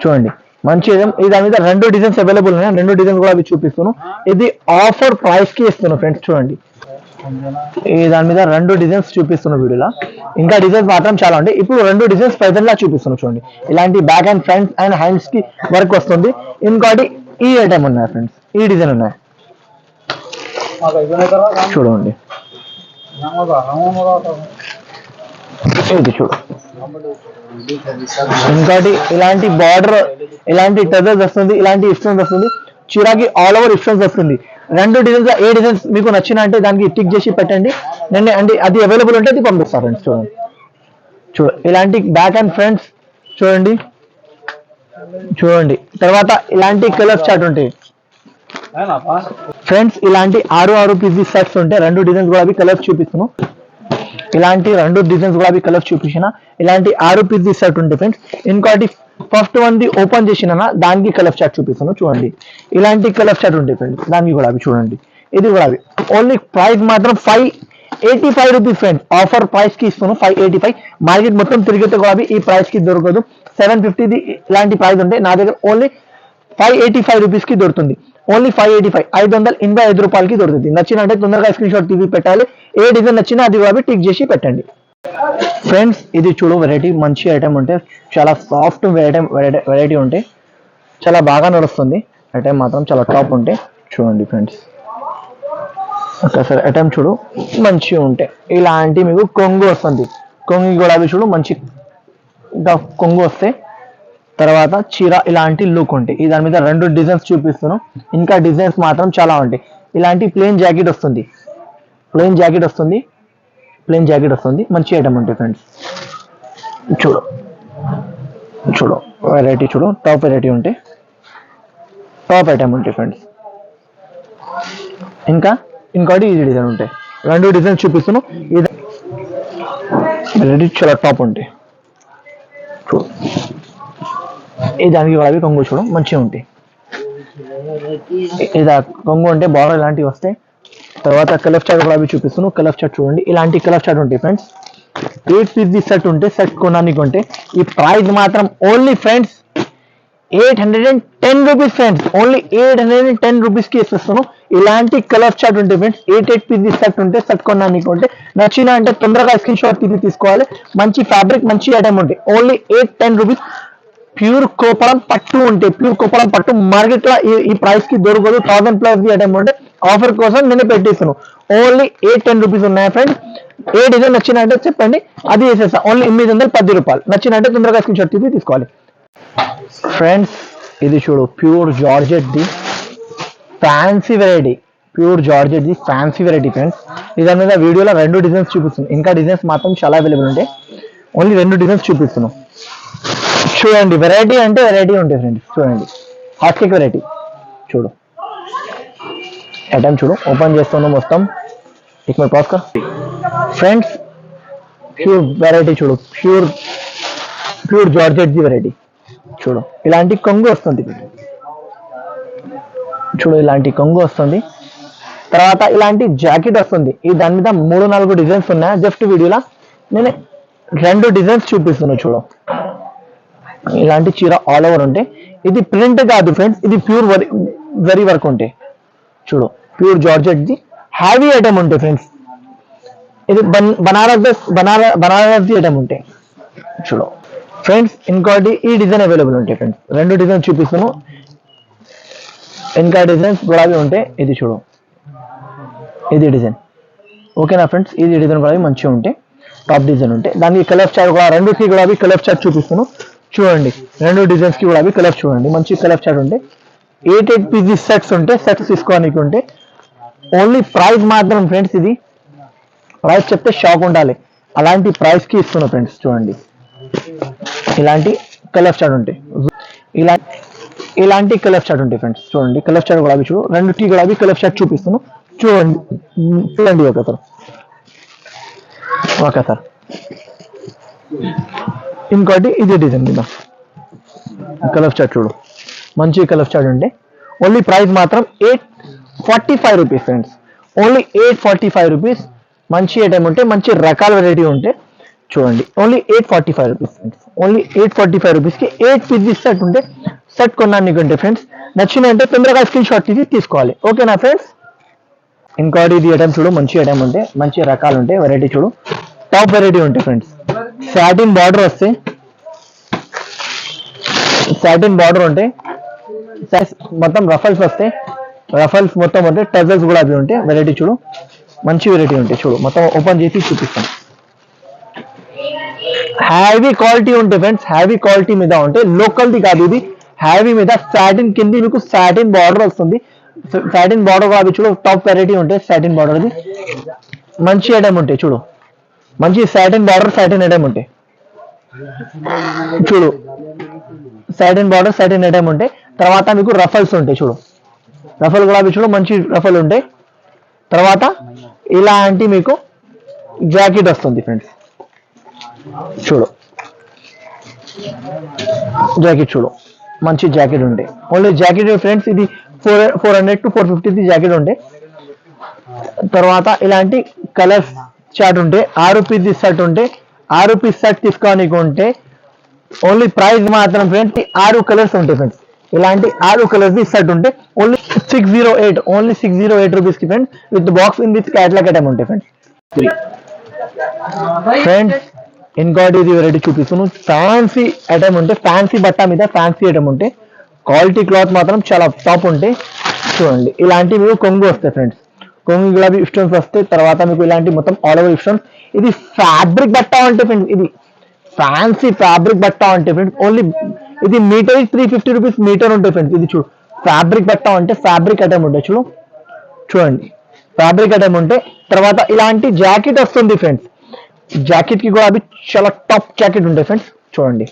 చూడండి. మంచి దాని మీద 2 డిజైన్స్ అవైలబుల్ ఉన్నాయి. 2 డిజైన్స్ కూడా అవి చూపిస్తున్నాను. ఇది ఆఫర్ ప్రైస్ కి ఇస్తున్నాను ఫ్రెండ్స్. చూడండి, దాని మీద 2 డిజైన్స్ చూపిస్తున్న వీడియోలో. ఇంకా డిజైన్స్ మాత్రం చాలా ఉంటాయి. ఇప్పుడు 2 డిజైన్స్ ప్రెజెంట్ లా చూపిస్తున్నాను చూడండి. ఇలాంటి back and front and hands కి వర్క్ వస్తుంది. ఇంకోటి ఈ ఐటమ్ ఉన్నాయి ఫ్రెండ్స్, ఈ డిజైన్ ఉన్నాయి చూడండి. ఇది చూడు, ఇంకోటి ఇలాంటి బార్డర్, ఇలాంటి టజల్స్ వస్తుంది, ఇలాంటి ఇస్టోన్స్ వస్తుంది, చీరాకి ఆల్ ఓవర్ ఇస్టోన్స్ వస్తుంది. రెండు డిజైన్స్ ఏ డిజైన్స్ మీకు నచ్చిన అంటే దానికి టిక్ చేసి పెట్టండి, నేను అంటే అది అవైలబుల్ ఉంటే అది పంపిస్తాను ఫ్రెండ్స్. చూడండి ఇలాంటి బ్యాక్ అండ్ ఫ్రంట్స్ చూడండి. చూడండి తర్వాత ఇలాంటి కలర్ చార్ట్ ఉంటాయి ఫ్రెండ్స్. ఇలాంటి 6 పీసీ సెట్స్ ఉంటాయి. రెండు డిజైన్స్ కూడా అవి కలర్స్ చూపిస్తున్నాను. ఇలాంటి రెండు డిజైన్స్ కూడా అవి కలర్స్ చూపించిన ఇలాంటి 6 పీసీ సెట్ ఉంటాయి ఫ్రెండ్స్. ఇంకోటి ఫస్ట్ వన్ ది ఓపెన్ చేసిన దానికి కలర్ చార్ట్ చూపిస్తాను. చూడండి ఇలాంటి కలర్ చార్ట్ ఉంటాయి ఫ్రెండ్స్, దానికి కూడా అవి చూడండి. ఇది కూడా అవి ఓన్లీ ప్రైస్ మాత్రం 585 రూపీస్ ఫ్రెండ్స్. ఆఫర్ ప్రైస్ కి ఇస్తున్నాను 585. మార్కెట్ మొత్తం తిరిగితే కూడా అవి ఈ ప్రైస్ కి దొరకదు. 750 ఇలాంటి ప్రైస్ ఉంటే నా దగ్గర ఓన్లీ 585 రూపీస్ కి దొరుకుతుంది. ఓన్లీ 585, 585 రూపాయలకి దొరుకుతుంది. నచ్చినట్టే తొందరగా స్క్రీన్ షాట్ తీసి పెట్టాలి. ఏ డిజైన్ నచ్చినా అది కూడా టిక్ చేసి పెట్టండి ఫ్రెండ్స్. ఇది చూడు వెరైటీ మంచి ఐటమ్ ఉంటే, చాలా సాఫ్ట్ వెరైటీ ఉంటే చాలా బాగా నడుస్తుంది. ఐటమ్ మాత్రం చాలా టాప్ ఉంటే చూడండి ఫ్రెండ్స్. ఒకసారి ఐటమ్ చూడు మంచిగా ఉంటే ఇలాంటి మీకు కొంగు వస్తుంది. కొంగు కూడా అవి చూడు మంచి కొంగు వస్తే, తర్వాత చీర ఇలాంటి లుక్ ఉంటాయి. దాని మీద రెండు డిజైన్స్ చూపిస్తున్నాను. ఇంకా డిజైన్స్ మాత్రం చాలా ఉంటాయి. ఇలాంటి ప్లెయిన్ జాకెట్ వస్తుంది, ప్లెయిన్ జాకెట్ వస్తుంది. మంచి ఐటమ్ ఉంటాయి ఫ్రెండ్స్. చూడు వెరైటీ చూడు, టాప్ వెరైటీ ఉంటాయి, టాప్ ఐటమ్ ఉంటాయి ఫ్రెండ్స్. ఇంకోటి ఇది డిజైన్ ఉంటాయి. రెండు డిజైన్స్ చూపిస్తున్నాను. ఇది వెరైటీ చాలా టాప్ ఉంటాయి. చూడు ఈ దానికి కూడా అవి కొంగు చూడు మంచిగా ఉంటాయి. ఇది కొంగు అంటే బార్డర్ ఇలాంటివి వస్తాయి. తర్వాత కలర్ చార్ట్ కూడా అవి చూపిస్తున్నాను. కలర్ చార్ట్ చూడండి, ఇలాంటి కలర్ చార్ట్ ఉంటాయి ఫ్రెండ్స్. 8 పీస్ సెట్ ఉంటే, సెట్ కొనడానికి ఉంటే ఈ ప్రైస్ మాత్రం only friends 810 rupees friends. Only 810 rupees కి ఇస్తున్నాను. ఇలాంటి కలర్ చార్ట్ ఉంటాయి ఫ్రెండ్స్. 8 పీస్ సెట్ ఉంటే, సెట్ కొనడానికి ఉంటే నచ్చిన అంటే తొందరగా స్క్రీన్ షాట్ తీసుకోవాలి. మంచి ఫ్యాబ్రిక్, మంచి ఐటమ్ ఉంటాయి. Only 810 rupees. ప్యూర్ కోపరం పట్టు ఉంటే, ప్యూర్ కోపరం పట్టు మార్కెట్ లో ఈ ప్రైస్ కి దొరకదు. 1000+ ది ఐటమ్ ఉంటే ఆఫర్ కోసం నేను పెట్టేస్తాను. ఓన్లీ 810 రూపీస్ ఉన్నాయి ఫ్రెండ్స్. ఏ డిజైన్ నచ్చినట్టే చెప్పండి, అది వేసేస్తా. ఓన్లీ 810 రూపాయలు. నచ్చినట్టే తొందరగా స్క్రీన్ షాట్ తీసుకోవాలి ఫ్రెండ్స్. ఇది చూడు pure georgette the fancy variety, fancy variety friends. దాని మీద వీడియోలో రెండు డిజైన్స్ చూపిస్తున్నాను. ఇంకా డిజైన్స్ మాత్రం చాలా అవైలబుల్ ఉంటాయి. ఓన్లీ రెండు డిజైన్స్ చూపిస్తున్నాను. చూడండి వెరైటీ అంటే వెరైటీ ఉంటాయి ఫ్రెండ్స్. చూడండి హాట్ కేక్ వెరైటీ చూడు, ఐటమ్ చూడు ఓపెన్ చేస్తున్నాం మొత్తం. एक मिनट पॉज कर फ्रेंड्स. ప్యూర్ వెరైటీ చూడు, ప్యూర్ జార్జెట్ ది వెరైటీ చూడు. ఇలాంటి కొంగు వస్తుంది చూడు, ఇలాంటి కొంగు వస్తుంది. తర్వాత ఇలాంటి జాకెట్ వస్తుంది. దాని మీద 3-4 డిజైన్స్ ఉన్నాయి. జస్ట్ వీడియోలో నేను రెండు డిజైన్స్ చూపిస్తున్నాను. చూడు ఇలాంటి చీర ఆల్ ఓవర్ ఉంటే, ఇది ప్రింట్ కాదు ఫ్రెండ్స్, ఇది ప్యూర్ వెరీ వర్క్ ఉంటాయి. చూడు ప్యూర్ జార్జెట్ ది హ్యావీ ఐటమ్ ఉంటాయి ఫ్రెండ్స్. ఇది బనారస్ ది ఐటమ్ ఉంటాయి. చూడు ఫ్రెండ్స్. ఇంకోటి ఈ డిజైన్ అవైలబుల్ ఉంటాయి ఫ్రెండ్స్. రెండు డిజైన్ చూపిస్తున్నాను. ఇంకా డిజైన్స్ కూడా ఉంటాయి. ఇది చూడు, ఇది డిజైన్ ఓకేనా ఫ్రెండ్స్. ఇది డిజైన్ కూడా మంచిగా ఉంటాయి, టాప్ డిజైన్ ఉంటాయి. దానికి కలర్ చార్ట్ కూడా రెండుకి కూడా కలర్ చార్ట్ చూపిస్తున్నాను. చూడండి రెండు డిజైన్స్ కి కూడా కలర్ చూడండి, మంచి కలర్ చార్ట్ ఉంటాయి. 8 పీసెస్ సెట్స్ ఉంటాయి. సెట్స్ తీసుకోవడానికి ఉంటే ఓన్లీ ప్రైస్ మాత్రం ఫ్రెండ్స్, ఇది ప్రైస్ చెప్తే షాక్ ఉండాలి, అలాంటి ప్రైస్ కి ఇస్తున్నా ఫ్రెండ్స్. చూడండి ఇలాంటి కలర్ చార్ట్ ఉంటాయి, ఇలాంటి కలర్ చార్ట్ ఉంటాయి ఫ్రెండ్స్. చూడండి కలర్ చార్ట్ కూడా చూడు, రెండు టీ కూడా కలర్ చార్ట్ చూపిస్తున్నాను. చూడండి ఓకే సార్. ఇంకోటి ఇది డిజైన్ మీద కలర్ చార్ట్ చూడు, మంచి కలర్ చార్ట్ ఉంటే ఓన్లీ ప్రైస్ మాత్రం 845 రూపీస్ ఫ్రెండ్స్. Only 845 rupees. మంచి ఐటమ్ ఉంటే, మంచి రకాల వెరైటీ ఉంటే చూడండి. Only 845 rupees friends. ఓన్లీ 845 రూపీస్కి 8 పీసెస్ సెట్ ఉంటే, సెట్ కొన్నానికి ఉంటే ఫ్రెండ్స్ నచ్చినంటే తొందరగా స్క్రీన్ షాట్ తీసుకోవాలి. ఓకేనా ఫ్రెండ్స్. ఇంకోటి ఇది ఐటమ్ చూడు, మంచి ఐటమ్ ఉంటే, మంచి రకాలు ఉంటాయి. వెరైటీ చూడు, టాప్ వెరైటీ ఉంటాయి ఫ్రెండ్స్. సాటిన్ బార్డర్ వస్తే, సాటిన్ బార్డర్ ఉంటాయి. మొత్తం రఫల్స్ వస్తాయి, రఫల్స్ మొత్తం ఉంటాయి. టజల్స్ కూడా అవి ఉంటాయి. వెరైటీ చూడు, మంచి వెరైటీ ఉంటాయి. చూడు మొత్తం ఓపెన్ చేసి చూపిస్తాను. హ్యావీ క్వాలిటీ ఉంటాయి ఫ్రెండ్స్, హ్యావీ క్వాలిటీ మీద ఉంటాయి, లోకల్ది కాదు ఇది, హ్యావీ మీద సాటిన్ కింద మీకు సాటిన్ బార్డర్ వస్తుంది. సాటిన్ బార్డర్ కాదు చూడు, టాప్ వెరైటీ ఉంటాయి సాటిన్ బార్డర్ది, మంచి ఐటమ్ ఉంటాయి చూడు, మంచి సాటిన్ బార్డర్ సాటిన్ ఐటమ్ ఉంటాయి చూడు, సాటిన్ బార్డర్ సాటిన్ ఐటమ్ ఉంటాయి. తర్వాత మీకు రఫల్స్ ఉంటాయి చూడు, రఫల్ కూడా చూడు మంచి రఫల్ ఉంటాయి. తర్వాత ఇలాంటి మీకు జాకెట్ వస్తుంది ఫ్రెండ్స్ చూడు, జాకెట్ చూడు మంచి జాకెట్ ఉంటాయి, ఓన్లీ జాకెట్ ఫ్రెండ్స్ ఇది 400 to 450 జాకెట్ ఉంటాయి. తర్వాత ఇలాంటి కలర్స్ చార్ట్ ఉంటాయి, 6 రూపీస్ షర్ట్ ఉంటాయి, 6 రూపీస్ షర్ట్ తీసుకోవడానికి ఉంటే ఓన్లీ ప్రైస్ మాత్రం ఫ్రెండ్స్ 6 కలర్స్ ఉంటాయి ఫ్రెండ్స్, ఇలాంటి 6 కలర్స్ షర్ట్ ఉంటే ఓన్లీ 608, ఓన్లీ 608 రూపీస్ కి friends, with box in with catalogue item ఉంటాయి ఫ్రెండ్స్. ఫ్రెండ్స్ ఇంకోటి ఇది వెరైటీ చూపిస్తున్నాను, ఫ్యాన్సీ ఐటమ్ ఉంటే, ఫ్యాన్సీ బట్ట మీద ఫ్యాన్సీ ఐటమ్ ఉంటే, క్వాలిటీ క్లాత్ మాత్రం చాలా టాప్ ఉంటాయి చూడండి. ఇలాంటి మీకు కొంగు వస్తాయి ఫ్రెండ్స్, కొంగు గులాబీ స్టోన్స్ వస్తాయి. తర్వాత మీకు ఇలాంటి మొత్తం ఆల్ ఓవర్ స్టోన్స్, ఇది ఫ్యాబ్రిక్ బట్ట ఉంటాయి ఫ్రెండ్స్, ఇది ఫ్యాన్సీ ఫ్యాబ్రిక్ బట్ట ఉంటాయి ఫ్రెండ్స్, ఓన్లీ ఇది మీటర్ 350 రూపీస్ మీటర్ ఉంటాయి ఫ్రెండ్స్. ఇది చూడు ఫ్యాబ్రిక్ బట్ట అంటే ఫ్యాబ్రిక్ ఐటమ్ ఉంటాయి చూడు, చూడండి ఫ్యాబ్రిక్ ఐటమ్ ఉంటే. తర్వాత ఇలాంటి జాకెట్ వస్తుంది ఫ్రెండ్స్, జాకెట్ కి కూడా అవి చాలా టాప్ జాకెట్ ఉంటాయి ఫ్రెండ్స్ చూడండి,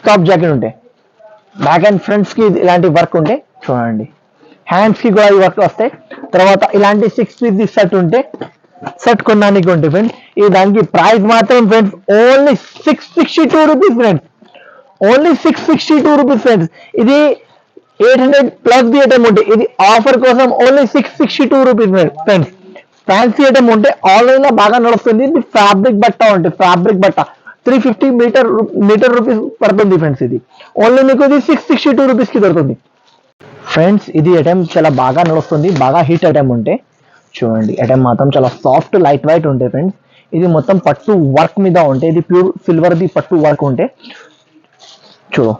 టాప్ జాకెట్ ఉంటాయి, బ్యాక్ అండ్ ఫ్రంట్స్ కి ఇలాంటి వర్క్ ఉంటాయి చూడండి, హ్యాండ్స్ కి కూడా ఈ వర్క్ వస్తాయి. తర్వాత ఇలాంటి 6 పీస్ షర్ట్ ఉంటే షర్ట్ కొనడానికి ఉంటాయి ఫ్రెండ్స్, ఈ దానికి ప్రైస్ మాత్రం friends only 662 rupees friends, only 662 rupees friends. ఇది 800 ప్లస్ ది ఐటమ్ ఉంటాయి, ఇది ఆఫర్ కోసం only 662 rupees friends. Fancy item ఉంటే ఆన్లైన్ లో బాగా నడుస్తుంది, ఇది ఫ్యాబ్రిక్ బట్ట ఉంటుంది, ఫ్యాబ్రిక్ బట్ట 350 మీటర్ రూపీస్ పడుతుంది ఫ్రెండ్స్, ఇది ఓన్లీ మీకు ఇది 662 రూపీస్ కి దొరుకుతుంది ఫ్రెండ్స్. ఇది ఐటమ్ చాలా బాగా నడుస్తుంది, బాగా హిట్ ఐటమ్ ఉంటే చూడండి, ఐటమ్ మాత్రం చాలా సాఫ్ట్ లైట్ వైట్ ఉంటాయి ఫ్రెండ్స్. ఇది మొత్తం పట్టు వర్క్ మీద ఉంటే, ఇది ప్యూర్ సిల్వర్ ది పట్టు వర్క్ ఉంటే చూడు,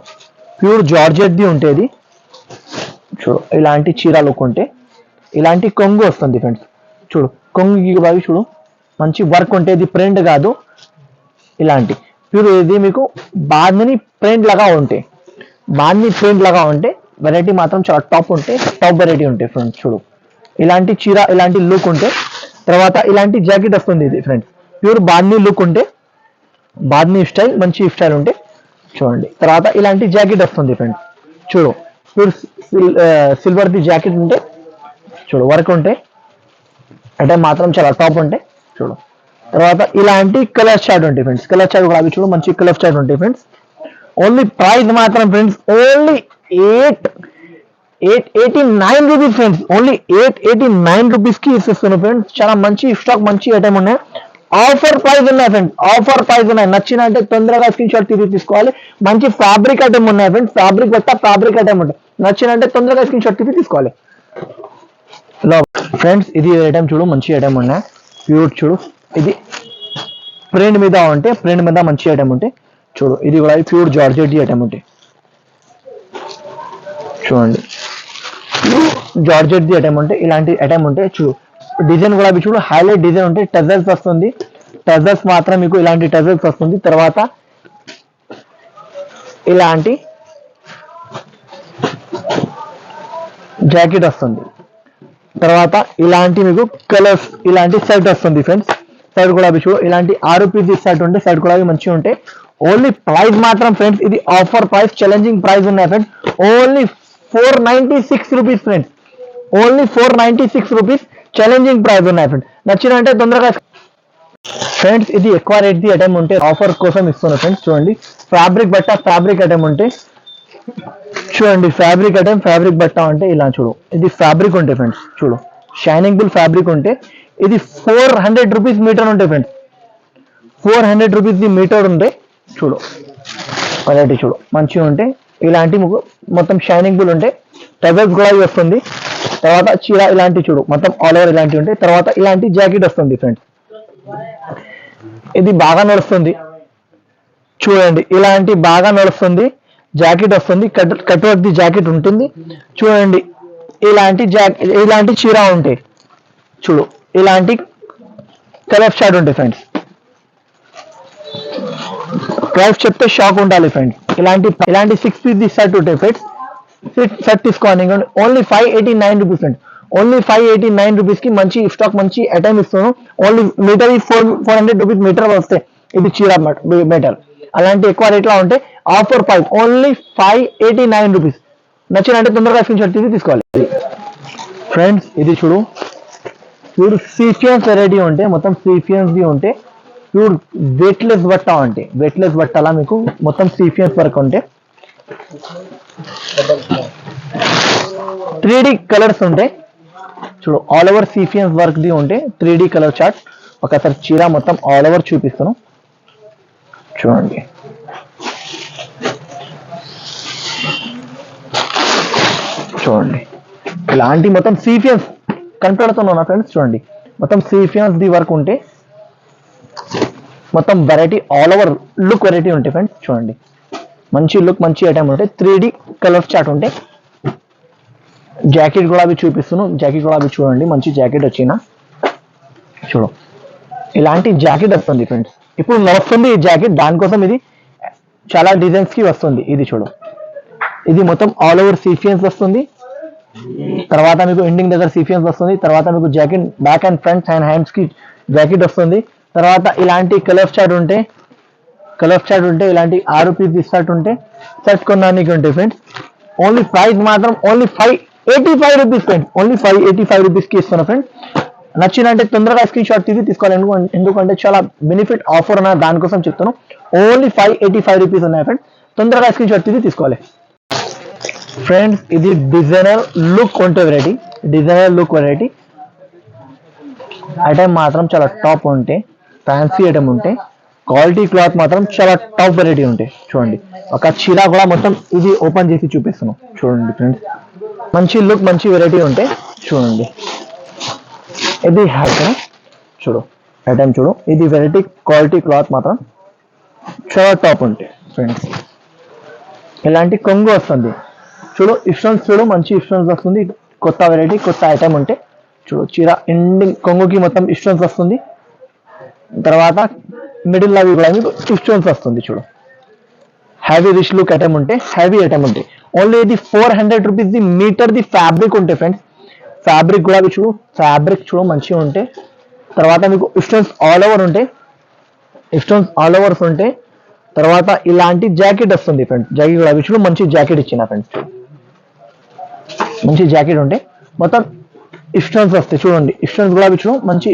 ప్యూర్ జార్జెట్ ది ఉంటేది చూడు, ఇలాంటి చీర లుక్ ఉంటే, ఇలాంటి కొంగు వస్తుంది ఫ్రెండ్స్ చూడు, కొంగు బాగా చూడు మంచి వర్క్ ఉంటే, ఇది ప్రింట్ కాదు, ఇలాంటి ప్యూర్, ఇది మీకు బాందిని ప్రింట్ లాగా ఉంటాయి, బాందిని ప్రింట్ లాగా ఉంటే వెరైటీ మాత్రం చాలా టాప్ ఉంటాయి, టాప్ వెరైటీ ఉంటాయి ఫ్రెండ్స్ చూడు, ఇలాంటి చీర ఇలాంటి లుక్ ఉంటే. తర్వాత ఇలాంటి జాకెట్ వస్తుంది ఇది ఫ్రెండ్స్, ప్యూర్ బాందిని లుక్ ఉంటే, బాందిని స్టైల్ మంచి స్టైల్ ఉంటే చూడండి. తర్వాత ఇలాంటి జాకెట్ వస్తుంది ఫ్రెండ్స్ చూడు, ప్యూర్ సిల్వర్ ది జాకెట్ ఉంటే చూడు, వర్క్ ఉంటే అంటే మాత్రం చాలా టాప్ ఉంటాయి చూడు. తర్వాత ఇలాంటి కలర్ చార్ట్ ఉంటాయి ఫ్రెండ్స్, కలర్ చార్ట్ కూడా అవి చూడు మంచి కలర్ చార్ట్ ఉంటాయి ఫ్రెండ్స్. ఓన్లీ ప్రైస్ మాత్రం friends only 889 rupees friends, only 889 rupees కి ఇస్తున్నాను ఫ్రెండ్స్. చాలా మంచి స్టాక్, మంచి ఐటమ్ ఉన్నాయి, ఆఫర్ ప్రైస్ ఉన్నాయి ఫ్రెండ్స్, ఆఫర్ ప్రైస్ ఉన్నాయి. నచ్చిన అంటే తొందరగా స్క్రీన్ షాట్ తీసుకోవాలి. మంచి ఫ్యాబ్రిక్ ఐటమ్ ఉన్నాయి ఫ్రెండ్స్, ఫ్యాబ్రిక్ బట్ట ఫ్యాబ్రిక్ ఐటమ్ ఉంటాయి, నచ్చిన అంటే తొందరగా స్క్రీన్ షాట్ తీసుకోవాలి ఫ్రెండ్స్. ఇది ఐటమ్ చూడు మంచి ఐటమ్ ఉన్నాయి, ప్యూర్ చూడు, ఇది ప్రింట్ మీద ఉంటే, ప్రింట్ మీద మంచి ఐటమ్ ఉంటాయి చూడు, ఇది కూడా ప్యూర్ జార్జెట్ ఐటమ్ ఉంటాయి చూడండి, జార్జెట్ ది ఐటమ్ ఉంటే, ఇలాంటి ఐటమ్ ఉంటే చూడు, డిజైన్ కూడా చూడు హైలైట్ డిజైన్ ఉంటే, టజల్స్ వస్తుంది, టజల్స్ మాత్రం మీకు ఇలాంటి టజల్స్ వస్తుంది. తర్వాత ఇలాంటి జాకెట్ వస్తుంది. తర్వాత ఇలాంటి మీకు కలర్స్ ఇలాంటి షర్ట్ వస్తుంది ఫ్రెండ్స్, షర్ట్ కూడా చూడు, ఇలాంటి 6 పీస్ షర్ట్ ఉంటే షర్ట్ కూడా మంచిగా ఉంటాయి. ఓన్లీ ప్రైస్ మాత్రం ఫ్రెండ్స్ ఇది ఆఫర్ ప్రైస్, ఛాలెంజింగ్ ప్రైస్ ఉన్నాయి friends, only 496 rupees friends, only 496 rupees challenging price ఉన్నాయి ఫ్రెండ్స్. నచ్చిన అంటే తొందరగా ఫ్రెండ్స్. ఇది ఎక్కువ రేట్ ది ఐటమ్ ఉంటే ఆఫర్ కోసం ఇస్తున్నా ఫ్రెండ్స్ చూడండి, ఫ్యాబ్రిక్ బట్ట ఫ్యాబ్రిక్ ఐటమ్ ఉంటే చూడండి, ఫ్యాబ్రిక్ ఐటమ్ ఫ్యాబ్రిక్ బట్ట అంటే ఇలా చూడు, ఇది ఫ్యాబ్రిక్ ఉంటాయి ఫ్రెండ్స్ చూడు, షైనింగ్ బుల్ ఫ్యాబ్రిక్ ఉంటే, ఇది 400 రూపీస్ మీటర్ ఉంటాయి ఫ్రెండ్స్, 400 రూపీస్ ది మీటర్ ఉంటే చూడు, క్వాలిటీ చూడు మంచిగా ఉంటే, ఇలాంటి మొత్తం షైనింగ్ బుల్ ఉంటే, టజల్స్ కూడా వస్తుంది. తర్వాత చీర ఇలాంటి చూడు మొత్తం ఆల్ ఓవర్ ఇలాంటివి ఉంటాయి. తర్వాత ఇలాంటి జాకెట్ వస్తుంది ఫ్రెండ్స్, ఇది బాగా నడుస్తుంది చూడండి, ఇలాంటి బాగా నడుస్తుంది జాకెట్ వస్తుంది, కట్ వర్క్ ది జాకెట్ ఉంటుంది చూడండి, ఇలాంటి చీర ఉంటాయి చూడు, ఇలాంటి కలర్ షార్ట్ ఉంటాయి ఫ్రెండ్స్ ప్రైస్ చెప్తే షాక్ ఉండాలి ఫ్రెండ్స్. ఇలాంటి 6 పీస్ షర్ట్ ఉంటాయి ఫ్రెండ్స్. షర్ట్ తీసుకోవాలి only 589 rupees friends. Only 589 rupees కి మంచి స్టాక్, మంచి ఐటమ్ ఇస్తున్నాను. ఓన్లీ మీటర్ 400 రూపీస్ మీటర్ వస్తాయి. ఇది చీర మీటర్. అలాంటి ఎక్కువ రేట్లో ఉంటే ఆఫర్ ప్రైస్ ఓన్లీ 589 రూపీస్. నచ్చినంటే తొందరగా స్క్రీన్ షాట్ తీసుకోవాలి ఫ్రెండ్స్. ఇది చూడు సీఫియన్స్ వెరైటీ ఉంటే మొత్తం సీఫియన్స్ ది ఉంటే ప్యూర్ వెయిట్లెస్ బట్ట అంటే వెయిట్లెస్ బట్ట అలా మీకు మొత్తం సీఫియన్స్ వర్క్ ఉంటే 3D కలర్స్ ఉంటాయి చూడు. ఆల్ ఓవర్ సీఫియన్స్ వర్క్ ది ఉంటే 3D కలర్ చార్ట్. ఒకసారి చీర మొత్తం ఆల్ ఓవర్ చూపిస్తాను చూడండి. చూడండి ఇలాంటి మొత్తం సీఫియన్స్ కనపడుతున్నా ఫ్రెండ్స్. చూడండి మొత్తం సీఫియన్స్ ది వర్క్ ఉంటే మొత్తం variety all over look variety ఉంటాయి ఫ్రెండ్స్. చూడండి మంచి లుక్, మంచి ఐటమ్ ఉంటాయి. 3D కలర్ చార్ట్ ఉంటే జాకెట్ కూడా అవి చూపిస్తున్నాను. జాకెట్ కూడా అవి చూడండి, మంచి జాకెట్ వచ్చిన చూడు. ఇలాంటి జాకెట్ వస్తుంది ఫ్రెండ్స్. ఇప్పుడు నడుస్తుంది ఈ జాకెట్, దానికోసం ఇది చాలా డిజైన్స్ కి వస్తుంది. ఇది చూడు, ఇది మొత్తం ఆల్ ఓవర్ సీఫియన్స్ వస్తుంది. తర్వాత మీకు ఎండింగ్ దగ్గర సీఫియన్స్ వస్తుంది. తర్వాత మీకు jacket back and front and hands కి జాకెట్ వస్తుంది. తర్వాత ఇలాంటి కలర్ చార్ట్ ఉంటే ఇలాంటి 6 పీస్ షర్ట్ ఉంటే షర్ట్ కొనడానికి ఉంటాయి ఫ్రెండ్స్. ఓన్లీ ప్రైస్ మాత్రం only 585 rupees friends. Only 585 rupees కి ఇస్తున్నా ఫ్రెండ్స్. నచ్చినంటే తొందరగా స్క్రీన్ షాట్ తీసుకోవాలి. ఎందుకంటే చాలా బెనిఫిట్ ఆఫర్ ఉన్న దానికోసం చెప్తాను. ఓన్లీ 585 రూపీస్ ఉన్నాయి ఫ్రెండ్స్. తొందరగా స్క్రీన్ షాట్ తీసుకోవాలి ఫ్రెండ్స్. ఇది డిజైనర్ లుక్ ఉంటే variety, designer look variety item మాత్రం చాలా టాప్ ఉంటే, ఫ్యాన్సీ ఐటమ్ ఉంటే, క్వాలిటీ క్లాత్ మాత్రం చాలా టాప్ వెరైటీ ఉంటాయి. చూడండి ఒక చీర కూడా మొత్తం ఇది ఓపెన్ చేసి చూపిస్తున్నాను చూడండి ఫ్రెండ్స్. మంచి లుక్, మంచి వెరైటీ ఉంటే చూడండి. ఇది హ్యాట్ చూడు, ఐటమ్ చూడు. ఇది వెరైటీ క్వాలిటీ క్లాత్ మాత్రం చాలా టాప్ ఉంటాయి ఫ్రెండ్స్. ఇలాంటి కొంగు వస్తుంది చూడు, ఇస్టోన్స్ చూడు, మంచి ఇస్టోన్స్ వస్తుంది. కొత్త వెరైటీ, కొత్త ఐటమ్ ఉంటే చూడు. చీర ఎండింగ్ కొంగుకి మొత్తం ఇస్టోన్స్ వస్తుంది. తర్వాత మిడిల్ అవి కూడా మీకు స్టోన్స్ వస్తుంది చూడు. హ్యావీ రిచ్ లుక్ ఐటమ్ ఉంటే, హ్యావీ ఐటమ్ ఉంటే ఓన్లీ ఇది 400 rupees the metre the fabric ఉంటాయి ఫ్రెండ్స్. ఫ్యాబ్రిక్ కూడా చూడు, ఫ్యాబ్రిక్ చూడు మంచిగా ఉంటే. తర్వాత మీకు స్టోన్స్ ఆల్ ఓవర్ ఉంటాయి, స్టోన్స్ ఆల్ ఓవర్స్ ఉంటాయి. తర్వాత ఇలాంటి జాకెట్ వస్తుంది ఫ్రెండ్స్. జాకెట్ కూడా చూడు, మంచి జాకెట్ ఇచ్చిన ఫ్రెండ్స్. మంచి జాకెట్ ఉంటే మొత్తం స్టోన్స్ వస్తాయి చూడండి. స్టోన్స్ కూడా చూడు, మంచి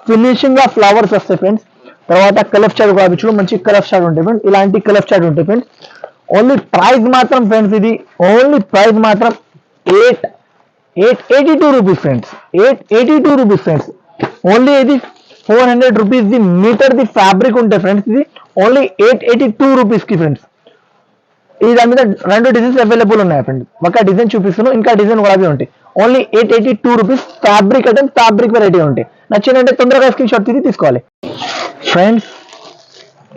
ఫినిషింగ్ గా ఫ్లవర్స్ వస్తాయి ఫ్రెండ్స్. తర్వాత కలర్ చార్ట్ కూడా చూడు, మంచి కలర్ చార్ట్ ఉంటాయి ఫ్రెండ్స్. ఇలాంటి కలర్ చార్ట్ ఉంటాయి ఫ్రెండ్స్. ఓన్లీ ప్రైస్ మాత్రం ఫ్రెండ్స్, ఇది ఓన్లీ ప్రైస్ మాత్రం 882 rupees friends. 882 rupees friends. Only ఇది 400 rupees the metre the fabric ఉంటాయి ఫ్రెండ్స్. ఇది ఓన్లీ 882 రూపీస్ కి ఫ్రెండ్స్. ఈ దాని మీద 2 డిజైన్స్ అవైలబుల్ ఉన్నాయి ఫ్రెండ్స్. ఒక డిజైన్ చూపిస్తున్నాను, ఇంకా డిజైన్ కూడా ఉంటాయి. ఓన్లీ 882 rupees. Fabric item, fabric variety ఉంటాయి. నచ్చినంటే తొందరగా స్క్రీన్ షాట్ తీసుకోవాలి ఫ్రెండ్స్.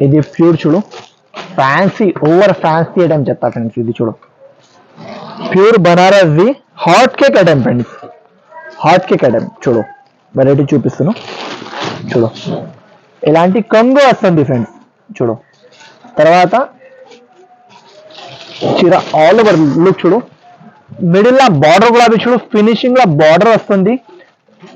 ఇది ప్యూర్ చూడు, ఫ్యాన్సీ ఓవర్ ఫ్యాన్సీ ఐటమ్ చెప్తా ఫ్రెండ్స్. ఇది చూడు, pure Banaras the hot cake item friends. Hot cake item చూడు, వెరైటీ చూపిస్తున్నాను చూడు. ఇలాంటి కొంగు వస్తుంది ఫ్రెండ్స్ చూడు. తర్వాత చీర ఆల్ ఓవర్ లుక్ చూడు. మిడిల్ లా బార్డర్ కూడా చూడు, ఫినిషింగ్ లా బార్డర్ వస్తుంది.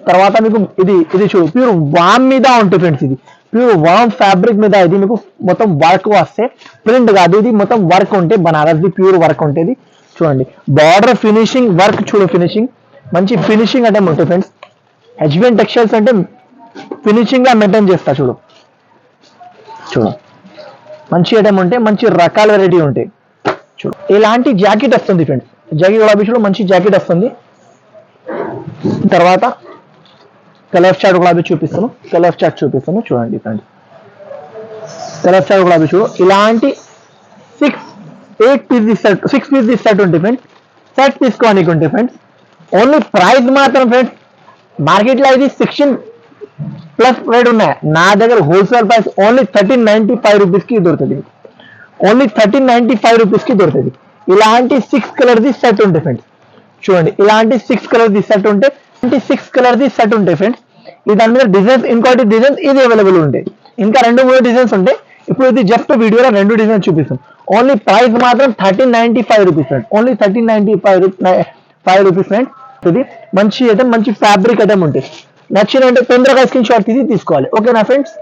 తర్వాత మీకు ఇది చూడు, ప్యూర్ వామ్ మీద ఉంటుంది ఫ్రెండ్స్. ఇది ప్యూర్ వామ్ ఫ్యాబ్రిక్ మీద ఇది మీకు మొత్తం వర్క్ వస్తే, ప్రింట్ కాదు ఇది మొత్తం వర్క్ ఉంటే, బనారస్ ది ప్యూర్ వర్క్ ఉంటుంది చూడండి. బార్డర్ ఫినిషింగ్ వర్క్ చూడు, ఫినిషింగ్ మంచి ఫినిషింగ్ ఐటమ్ ఉంటుంది ఫ్రెండ్స్. హెచ్బిఎన్ టెక్స్టైల్స్ అంటే ఫినిషింగ్ గా మెయింటైన్ చేస్తా చూడు. మంచి ఐటమ్ ఉంటే, మంచి రకాల వెరైటీ ఉంటాయి చూడు. ఇలాంటి జాకెట్ వస్తుంది ఫ్రెండ్స్. జాకెట్ కూడా చూడు, మంచి జాకెట్ వస్తుంది. తర్వాత కలర్ చార్ట్ కూడా చూపిస్తాను, కలర్ చార్ట్ చూపిస్తాను చూడండి ఫ్రెండ్స్. కలర్ చార్ట్ కూడా చూడు. ఇలాంటి 6 పీస్ సెట్ ఉంటుంది ఫ్రెండ్స్. సెట్ తీసుకోవడానికి ఉంటుంది ఫ్రెండ్స్. ఓన్లీ ప్రైస్ మాత్రం ఫ్రెండ్స్, మార్కెట్లో ఇది 16 ప్లస్ రేట్ ఉన్నాయి. నా దగ్గర హోల్సేల్ ప్రైస్ ఓన్లీ 1395 రూపీస్ కి దొరుకుతుంది. ఓన్లీ 1395 రూపీస్ కి దొరుకుతుంది. ఇలాంటి 6 కలర్ ది సెట్ ఉంటాయి ఫ్రెండ్స్. చూడండి, ఇలాంటి 6 కలర్ ది సెట్ ఉంటే, 6 కలర్ ది సెట్ ఉంటాయి ఫ్రెండ్స్. ఈ దాని మీద డిజైన్స్, ఇంకోటి డిజైన్స్ ఇది అవైలబుల్ ఉంటాయి. ఇంకా 2-3 డిజైన్స్ ఉంటాయి. ఇప్పుడు ఇది జస్ట్ వీడియోలో 2 డిజైన్ చూపిస్తాం. ఓన్లీ ప్రైస్ మాత్రం 1395 rupees friend. Only 1395 rupees friend. ఇది మంచి ఐటమ్, మంచి ఫ్యాబ్రిక్ ఐటమ్ ఉంటుంది. నచ్చిన అంటే తొందరగా స్క్రీన్ షాట్ తీసి తీసుకోవాలి. ఓకేనా ఫ్రెండ్స్.